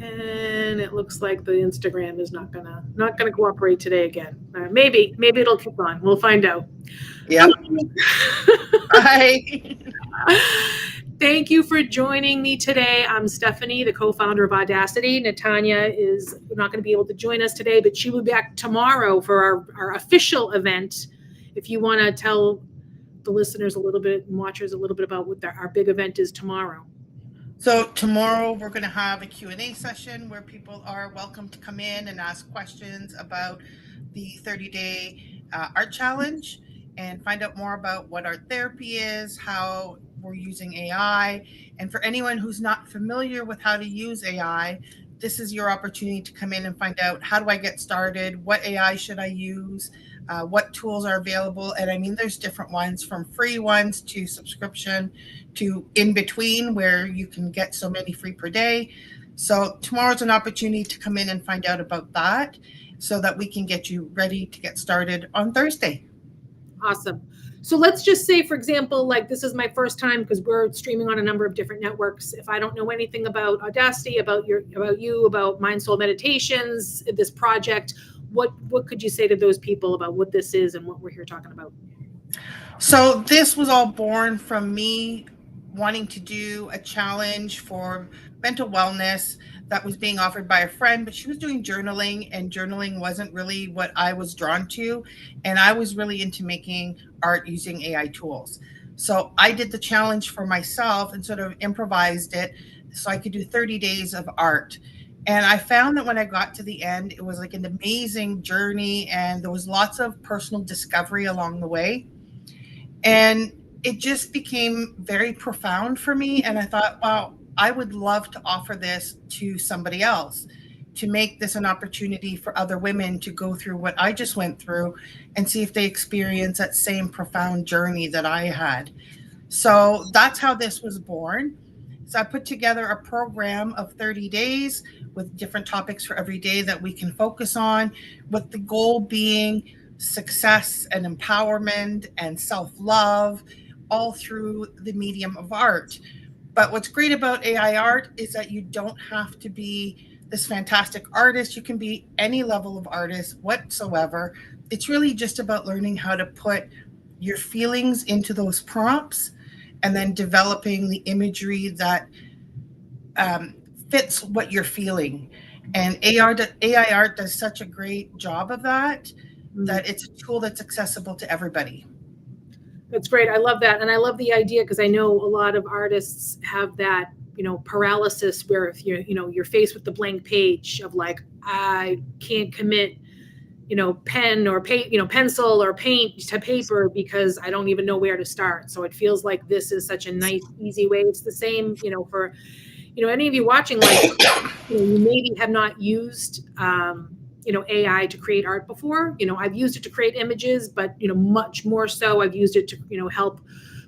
And it looks like the Instagram is not gonna cooperate today again. Maybe it'll keep on. We'll find out. Yep. Bye. Thank you for joining me today. I'm Stephanie, the co-founder of Audacity. Natanya is not going to be able to join us today, but she will be back tomorrow for our official event. If you want to tell the listeners a little bit and watchers a little bit about what our big event is tomorrow. So tomorrow we're going to have a Q&A session where people are welcome to come in and ask questions about the 30-day art challenge and find out more about what art therapy is, how we're using AI. And for anyone who's not familiar with how to use AI, this is your opportunity to come in and find out, how do I get started? What AI should I use? What tools are available? And I mean, there's different ones, from free ones to subscription to in between, where you can get so many free per day. So tomorrow's an opportunity to come in and find out about that so that we can get you ready to get started on Thursday. Awesome. So let's just say, for example, like this is my first time, because we're streaming on a number of different networks. If I don't know anything about Audacity, about you, about Mind Soul Meditations, this project, what could you say to those people about what this is and what we're here talking about? So this was all born from me wanting to do a challenge for mental wellness that was being offered by a friend, but she was doing journaling, and journaling wasn't really what I was drawn to. And I was really into making art using AI tools. So I did the challenge for myself and sort of improvised it so I could do 30 days of art. And I found that when I got to the end, it was like an amazing journey, and there was lots of personal discovery along the way. And it just became very profound for me. And I thought, wow, I would love to offer this to somebody else, to make this an opportunity for other women to go through what I just went through and see if they experience that same profound journey that I had. So that's how this was born. So I put together a program of 30 days with different topics for every day that we can focus on, with the goal being success and empowerment and self-love, all through the medium of art. But what's great about AI art is that you don't have to be this fantastic artist. You can be any level of artist whatsoever. It's really just about learning how to put your feelings into those prompts and then developing the imagery that fits what you're feeling. And AI art does such a great job of that, that it's a tool that's accessible to everybody. That's great. I love that. And I love the idea, because I know a lot of artists have that, paralysis, where if you're faced with the blank page of like, I can't commit, pen or pencil or paint to paper because I don't even know where to start. So it feels like this is such a nice, easy way. It's the same, for, any of you watching, like, you maybe have not used, AI to create art before. I've used it to create images, but, much more so I've used it to, help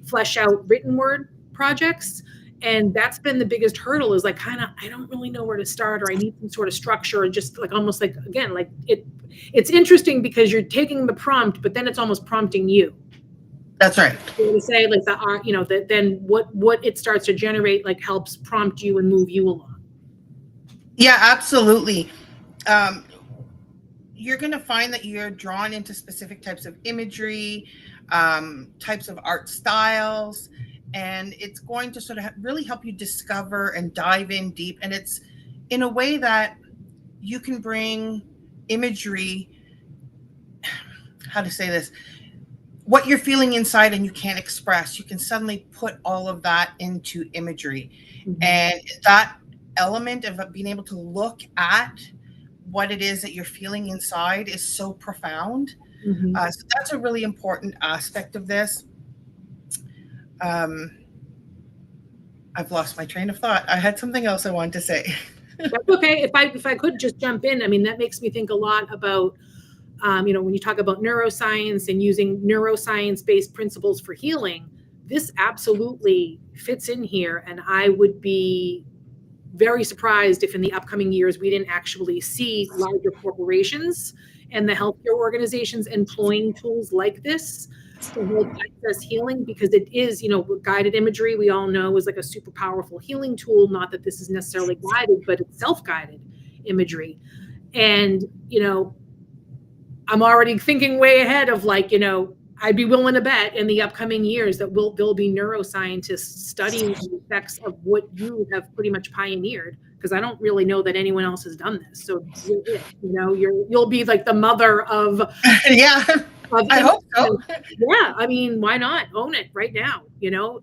flesh out written word projects. And that's been the biggest hurdle, is like, I don't really know where to start, or I need some sort of structure, or just like, almost like, again, like it's interesting because you're taking the prompt, but then it's almost prompting you. That's right. To say like the art, then what it starts to generate, like, helps prompt you and move you along. Yeah, absolutely. You're going to find that you're drawn into specific types of imagery, types of art styles, and it's going to sort of really help you discover and dive in deep. And it's in a way that you can bring imagery, how to say this, what you're feeling inside and you can't express, you can suddenly put all of that into imagery. Mm-hmm. And that element of being able to look at what it is that you're feeling inside is so profound. Mm-hmm. So that's a really important aspect of this. I've lost my train of thought. I had something else I wanted to say. That's okay. If I could just jump in, I mean, that makes me think a lot about, when you talk about neuroscience and using neuroscience-based principles for healing, this absolutely fits in here. And I would be very surprised if in the upcoming years we didn't actually see larger corporations and the healthcare organizations employing tools like this. to hold access healing, because it is, guided imagery, we all know, is like a super powerful healing tool. Not that this is necessarily guided, but it's self-guided imagery. And, I'm already thinking way ahead of I'd be willing to bet in the upcoming years that there'll be neuroscientists studying the effects of what you have pretty much pioneered, because I don't really know that anyone else has done this. So you'll be like the mother of yeah. I hope so. Yeah, I mean, why not own it right now?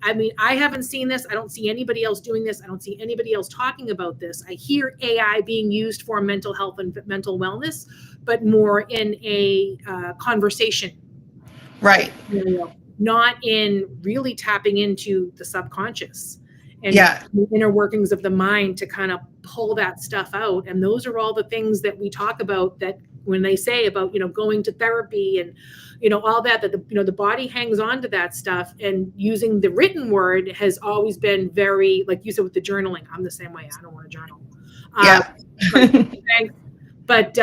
I mean, I haven't seen this. I don't see anybody else doing this. I don't see anybody else talking about this. I hear AI being used for mental health and mental wellness, but more in a conversation. Right. Not in really tapping into the subconscious and Yeah. the inner workings of the mind to kind of pull that stuff out. And those are all the things that we talk about, that when they say about, going to therapy and, all that the body hangs on to that stuff, and using the written word has always been very, like you said, with the journaling. I'm the same way. I don't want to journal. Yeah. But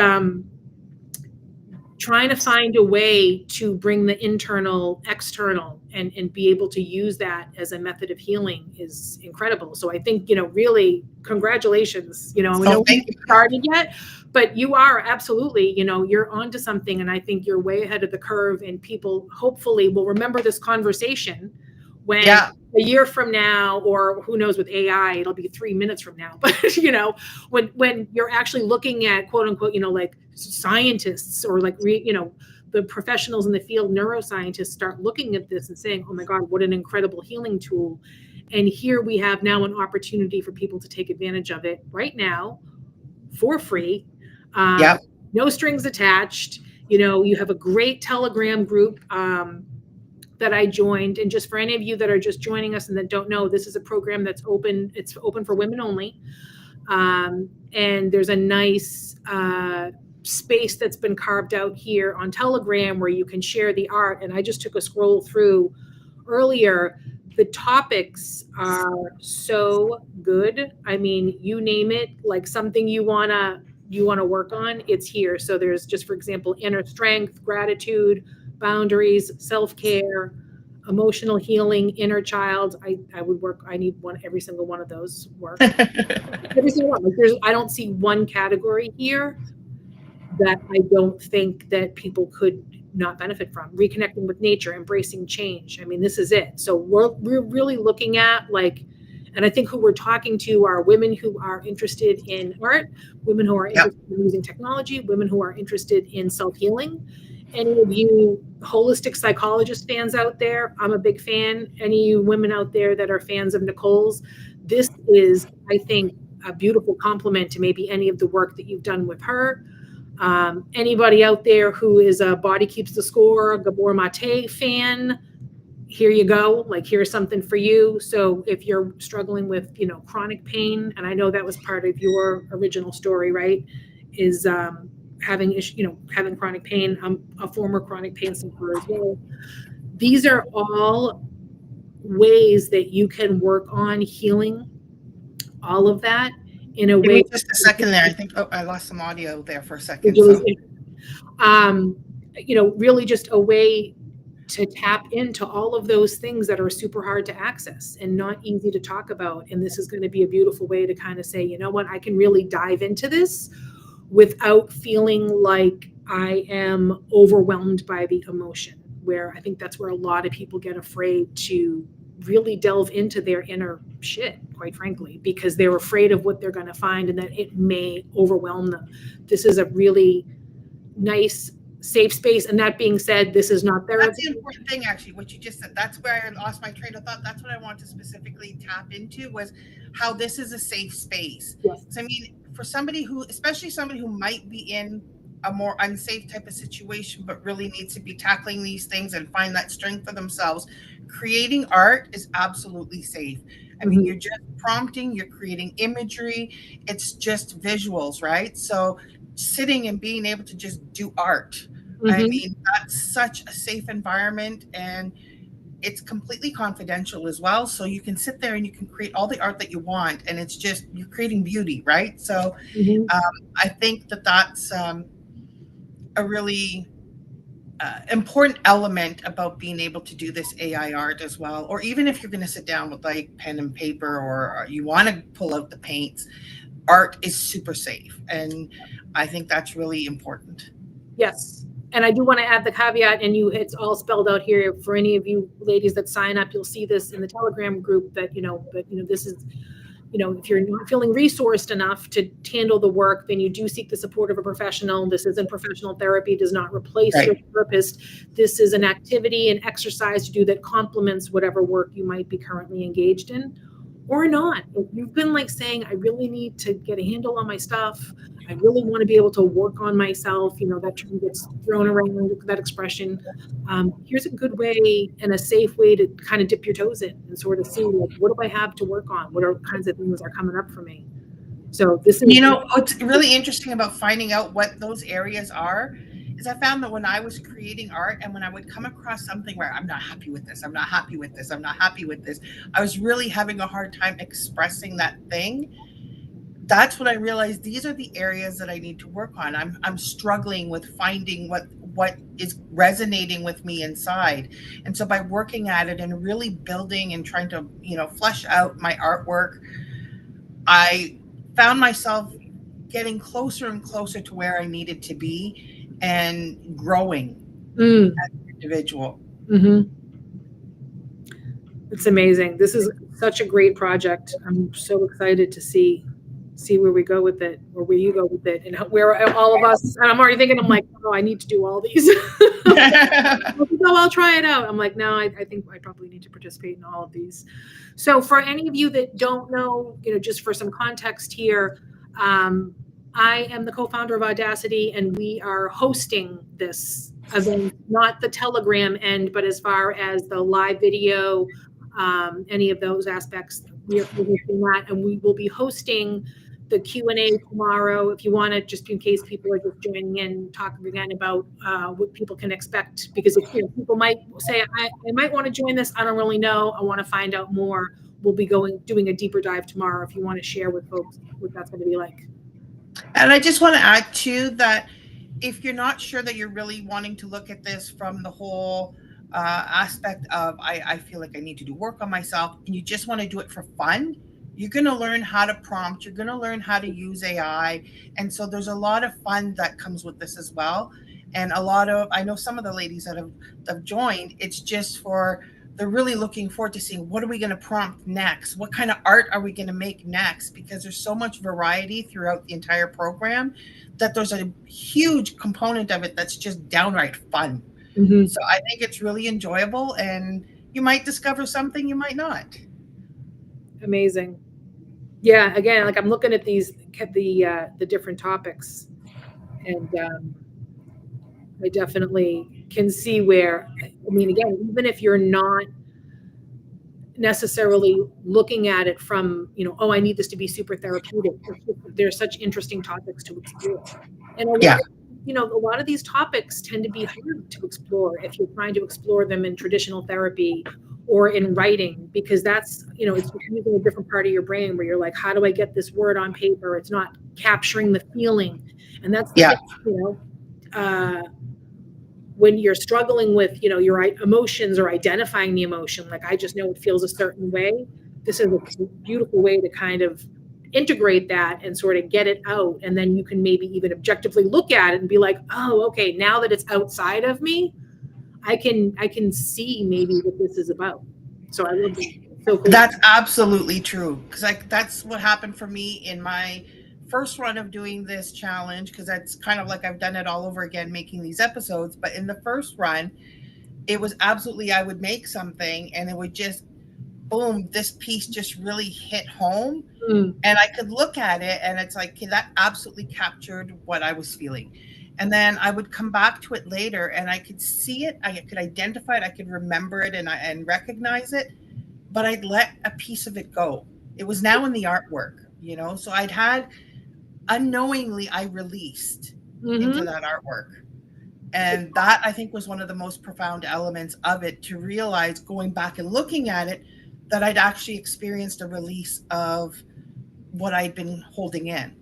trying to find a way to bring the internal external and be able to use that as a method of healing is incredible. So I think, really, congratulations. We haven't started yet, but you are absolutely, you're onto something. And I think you're way ahead of the curve, and people hopefully will remember this conversation when a year from now, or who knows, with AI, it'll be 3 minutes from now. But, when you're actually looking at, quote unquote, like scientists, or like, the professionals in the field, neuroscientists, start looking at this and saying, oh my God, what an incredible healing tool. And here we have now an opportunity for people to take advantage of it right now for free. No strings attached. You have a great Telegram group that I joined. And just for any of you that are just joining us and that don't know, this is a program that's open. It's open for women only. And there's a nice space that's been carved out here on Telegram where you can share the art. And I just took a scroll through earlier. The topics are so good. I mean, you name it, like something you wanna work on, it's here. So there's just, for example, inner strength, gratitude, boundaries, self-care, emotional healing, inner child. I need every single one of those work. Every single one. I don't see one category here that I don't think that people could not benefit from. Reconnecting with nature, embracing change. I mean, this is it. So we're really looking at and I think who we're talking to are women who are interested in art, women who are interested in using technology, women who are interested in self-healing. Any of you holistic psychologist fans out there, I'm a big fan. Any of you women out there that are fans of Nicole's, this is, I think, a beautiful compliment to maybe any of the work that you've done with her. Anybody out there who is a Body Keeps the Score, Gabor Mate fan, here you go. Here's something for you. So if you're struggling with, chronic pain, and I know that was part of your original story, right? Is having chronic pain. I'm a former chronic pain sufferer as well. These are all ways that you can work on healing all of that in a way. Just a second there. I think I lost some audio there for a second. Really just a way to tap into all of those things that are super hard to access and not easy to talk about. And this is going to be a beautiful way to kind of say, you know what, I can really dive into this without feeling like I am overwhelmed by the emotion, where I think that's where a lot of people get afraid to really delve into their inner shit, quite frankly, because they're afraid of what they're going to find and that it may overwhelm them. This is a really nice, safe space. And that being said, this is not therapy. That's the important thing, actually, what you just said. That's where I lost my train of thought. That's what I wanted to specifically tap into, was how this is a safe space. Yes. So, I mean, for somebody who, especially somebody who might be in a more unsafe type of situation, but really needs to be tackling these things and find that strength for themselves, creating art is absolutely safe. I mean, you're just prompting, you're creating imagery, it's just visuals, right? So sitting and being able to just do art, I mean, that's such a safe environment, and it's completely confidential as well. So you can sit there and you can create all the art that you want, and it's just, you're creating beauty, right? So I think that that's a really important element about being able to do this AI art as well. Or even if you're going to sit down with like pen and paper, or you want to pull out the paints, art is super safe. And I think that's really important. Yes. And I do want to add the caveat, and it's all spelled out here for any of you ladies that sign up. You'll see this in the Telegram group that, but this is, if you're not feeling resourced enough to handle the work, then you do seek the support of a professional. This isn't professional therapy, does not replace your therapist. This is an activity and exercise to do that complements whatever work you might be currently engaged in or not. If you've been like saying, I really need to get a handle on my stuff, I really want to be able to work on myself, that term gets thrown around, that expression. Here's a good way and a safe way to kind of dip your toes in and sort of see, like, what do I have to work on? What kinds of things are coming up for me? So this is, what's really interesting about finding out what those areas are is I found that when I was creating art and when I would come across something where I'm not happy with this, I'm not happy with this, I'm not happy with this, I was really having a hard time expressing that thing. That's when I realized these are the areas that I need to work on. I'm struggling with finding what is resonating with me inside. And so by working at it and really building and trying to, flesh out my artwork, I found myself getting closer and closer to where I needed to be and growing as an individual. Mm-hmm. It's amazing. This is such a great project. I'm so excited to see where we go with it, or where you go with it, and where all of us, and I'm already thinking, I'm like, oh, I need to do all these. No, I'll try it out. I'm like, no, I think I probably need to participate in all of these. So for any of you that don't know, just for some context here, I am the co-founder of Audacity, and we are hosting this event, not the Telegram end, but as far as the live video, any of those aspects, we're hosting that, and we will be hosting the Q&A tomorrow. If you want to, just in case people are just joining in, talk again about what people can expect, because people might say, I might want to join this. I don't really know. I want to find out more. We'll be doing a deeper dive tomorrow. If you want to share with folks what that's going to be like. And I just want to add too that if you're not sure that you're really wanting to look at this from the whole aspect of I feel like I need to do work on myself, and you just want to do it for fun, you're going to learn how to prompt, you're going to learn how to use AI. And so there's a lot of fun that comes with this as well. And I know some of the ladies that have joined, it's just they're really looking forward to seeing what are we going to prompt next? What kind of art are we going to make next? Because there's so much variety throughout the entire program that there's a huge component of it that's just downright fun. Mm-hmm. So I think it's really enjoyable, and you might discover something, you might not. Amazing. Yeah, again, like I'm looking at the different topics, and I definitely can see where, again, even if you're not necessarily looking at it from, I need this to be super therapeutic, there's such interesting topics to explore. And a lot of these topics tend to be hard to explore if you're trying to explore them in traditional therapy or in writing, because that's, it's using a different part of your brain where you're like, how do I get this word on paper? It's not capturing the feeling. And that's, when you're struggling with, your emotions or identifying the emotion, like I just know it feels a certain way. This is a beautiful way to kind of integrate that and sort of get it out. And then you can maybe even objectively look at it and be like, oh, okay, now that it's outside of me, I can see maybe what this is about. So I love that. So cool. That's absolutely true. Because that's what happened for me in my first run of doing this challenge, because that's kind of like I've done it all over again, making these episodes. But in the first run, it was absolutely, I would make something and it would just, boom, this piece just really hit home. And I could look at it and it's like, okay, that absolutely captured what I was feeling. And then I would come back to it later and I could see it, I could identify it, I could remember it and recognize it, but I'd let a piece of it go. It was now in the artwork, so I'd had, unknowingly, I released into that artwork. And that, I think, was one of the most profound elements of it, to realize, going back and looking at it, that I'd actually experienced a release of what I'd been holding in.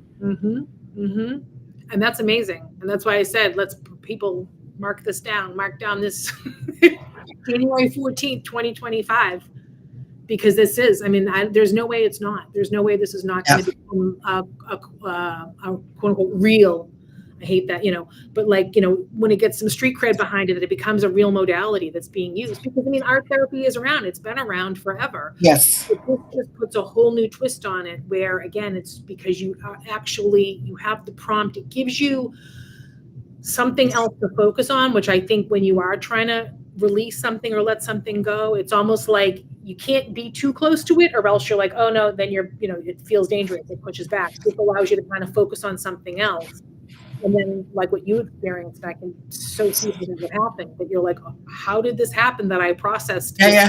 And that's amazing. And that's why I said, let's people mark this down, mark down this January 14th, 2025, because this is, I mean, there's no way it's not. There's no way this is not going to become a quote unquote real. I hate that, but like, when it gets some street cred behind it, it becomes a real modality that's being used. Because I mean, art therapy is around. It's been around forever. Yes. It just puts a whole new twist on it, where again, it's because you have the prompt. It gives you something else to focus on, which I think when you are trying to release something or let something go, it's almost like you can't be too close to it, or else you're like, oh no, then it feels dangerous. It pushes back. This allows you to kind of focus on something else. And then like what you experienced, I can so see what happened, that you're like, oh, how did this happen that I processed? Yeah.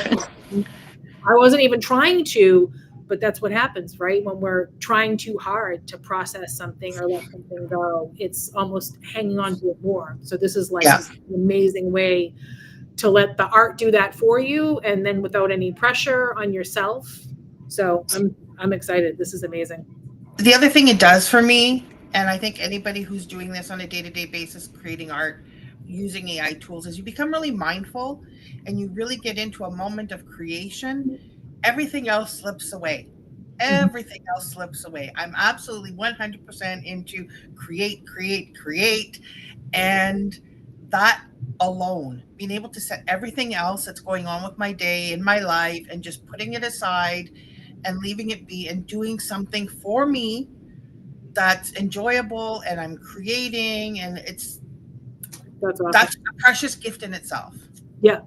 I wasn't even trying to, but that's what happens, right? When we're trying too hard to process something or let something go, it's almost hanging on to it more. So this is like an amazing way to let the art do that for you, and then without any pressure on yourself. So I'm excited. This is amazing. The other thing it does for me, and I think anybody who's doing this on a day-to-day basis, creating art using AI tools, is you become really mindful and you really get into a moment of creation. Everything else slips away. Everything else slips away. I'm absolutely 100% into create. And that alone, being able to set everything else that's going on with my day in my life and just putting it aside and leaving it be and doing something for me that's enjoyable and I'm creating, and that's awesome. That's a precious gift in itself. Yeah.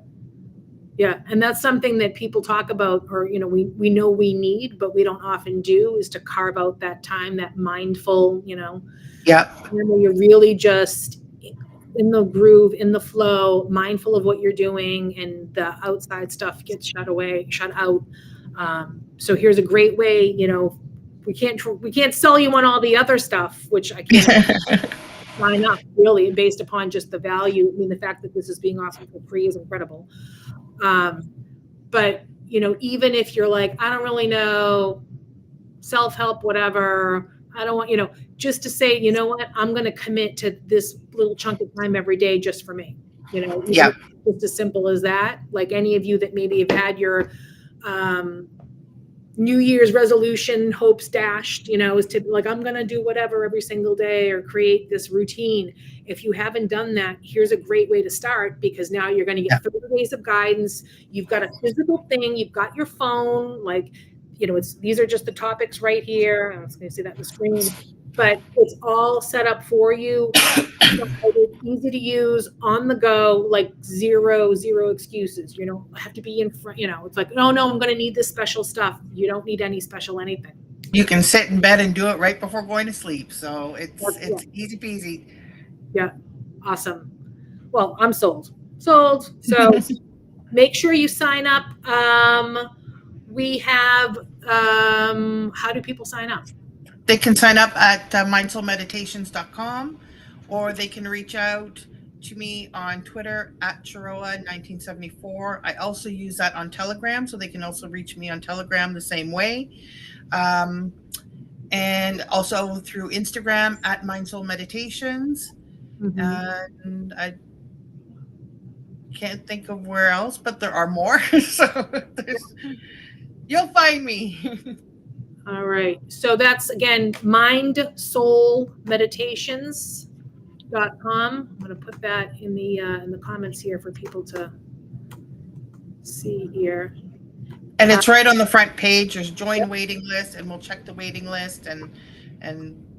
And that's something that people talk about, or, we know we need, but we don't often do, is to carve out that time, that mindful, where you're really just in the groove, in the flow, mindful of what you're doing, and the outside stuff gets shut out. So here's a great way, we can't sell you on all the other stuff, which I can't sign up really based upon just the value. I mean, the fact that this is being offered for free is incredible. But even if you're like, I don't really know, self-help, whatever, I don't want, just to say, you know what, I'm going to commit to this little chunk of time every day just for me, just as simple as that. Like any of you that maybe have had your, New Year's resolution hopes dashed, is to like, I'm going to do whatever every single day or create this routine. If you haven't done that, here's a great way to start, because now you're going to get 30 days of guidance. You've got a physical thing. You've got your phone. Like, these are just the topics right here. I was going to see that on the screen, but it's all set up for you. It's easy to use, on the go, like zero excuses. You don't have to be in front, it's like, no, I'm going to need this special stuff. You don't need any special anything. You can sit in bed and do it right before going to sleep. So it's easy peasy. Yeah. Awesome. Well, I'm sold. So make sure you sign up. We have, how do people sign up? They can sign up at mindsoulmeditations.com, or they can reach out to me on Twitter at Chiroa1974. I also use that on Telegram, so they can also reach me on Telegram the same way. And also through Instagram at mindsoulmeditations. And I can't think of where else, but there are more. So you'll find me. All right. So that's, again, mindsoulmeditations.com. I'm going to put that in the comments here for people to see here. And it's right on the front page. There's join waiting list, and we'll check the waiting list and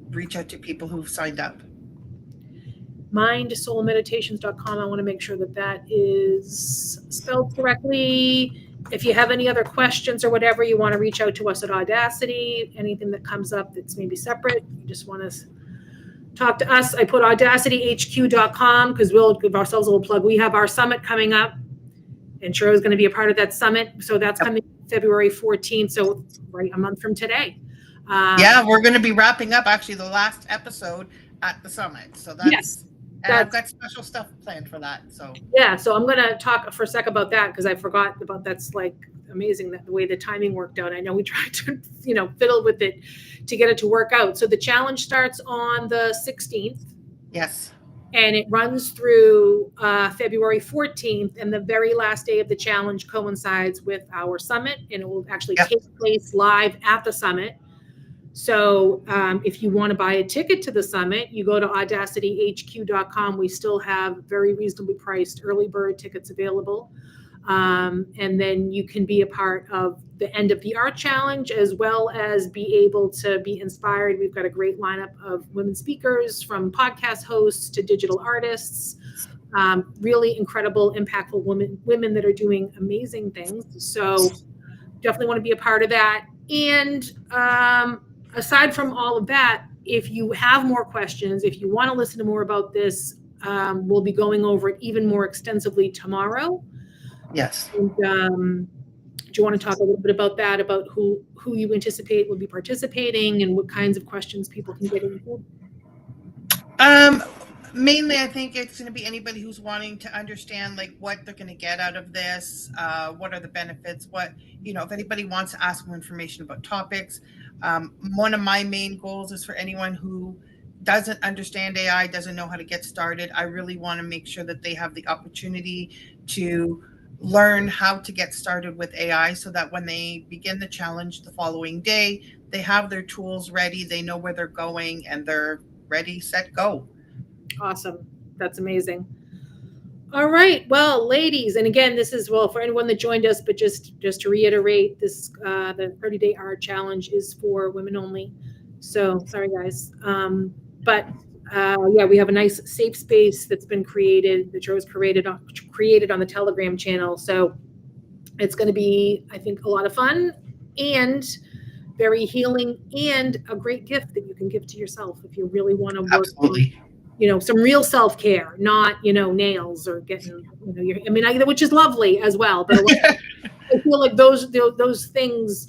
reach out to people who've signed up. mindsoulmeditations.com. I want to make sure that is spelled correctly. If you have any other questions or whatever, you want to reach out to us at Audacity. Anything that comes up that's maybe separate, you just want to talk to us. I put audacityhq.com because we'll give ourselves a little plug. We have our summit coming up, and Chiro is going to be a part of that summit. So that's coming February 14th. So right a month from today. We're going to be wrapping up actually the last episode at the summit. So that's And I've got special stuff planned for that. So so I'm going to talk for a sec about that, because I forgot about that's like amazing that the way the timing worked out. I know we tried to, fiddle with it to get it to work out. So the challenge starts on the 16th. Yes. and it runs through February 14th, and the very last day of the challenge coincides with our summit, and it will actually take place live at the summit. So if you want to buy a ticket to the summit, you go to audacityhq.com. We still have very reasonably priced early bird tickets available. And then you can be a part of the End of the Art Challenge, as well as be able to be inspired. We've got a great lineup of women speakers, from podcast hosts to digital artists, really incredible, impactful women that are doing amazing things. So definitely want to be a part of that. And aside from all of that, if you have more questions, if you want to listen to more about this, we'll be going over it even more extensively tomorrow. Yes. And, do you want to talk a little bit about that, about who you anticipate will be participating and what kinds of questions people can get into? Mainly, I think it's going to be anybody who's wanting to understand like what they're going to get out of this, what are the benefits, what, if anybody wants to ask more information about topics. One of my main goals is for anyone who doesn't understand AI, doesn't know how to get started. I really want to make sure that they have the opportunity to learn how to get started with AI, so that when they begin the challenge the following day, they have their tools ready, they know where they're going, and they're ready, set, go. Awesome. That's amazing. All right. Well, ladies, and again, this is, well, for anyone that joined us, but just to reiterate, this the 30-day art challenge is for women only. So sorry, guys. Yeah, we have a nice safe space that's been created, that was created on the Telegram channel. So it's going to be, I think, a lot of fun and very healing, and a great gift that you can give to yourself if you really want to work. Absolutely. Some real self-care, not, nails or getting, which is lovely as well. But I feel like those things,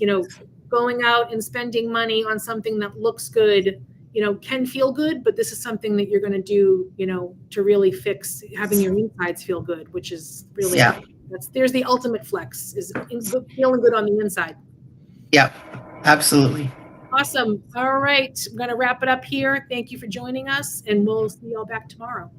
going out and spending money on something that looks good, can feel good, but this is something that you're going to do, to really fix having your insides feel good, which is really, there's the ultimate flex, is feeling good on the inside. Yeah, absolutely. Awesome. All right. I'm going to wrap it up here. Thank you for joining us, and we'll see you all back tomorrow.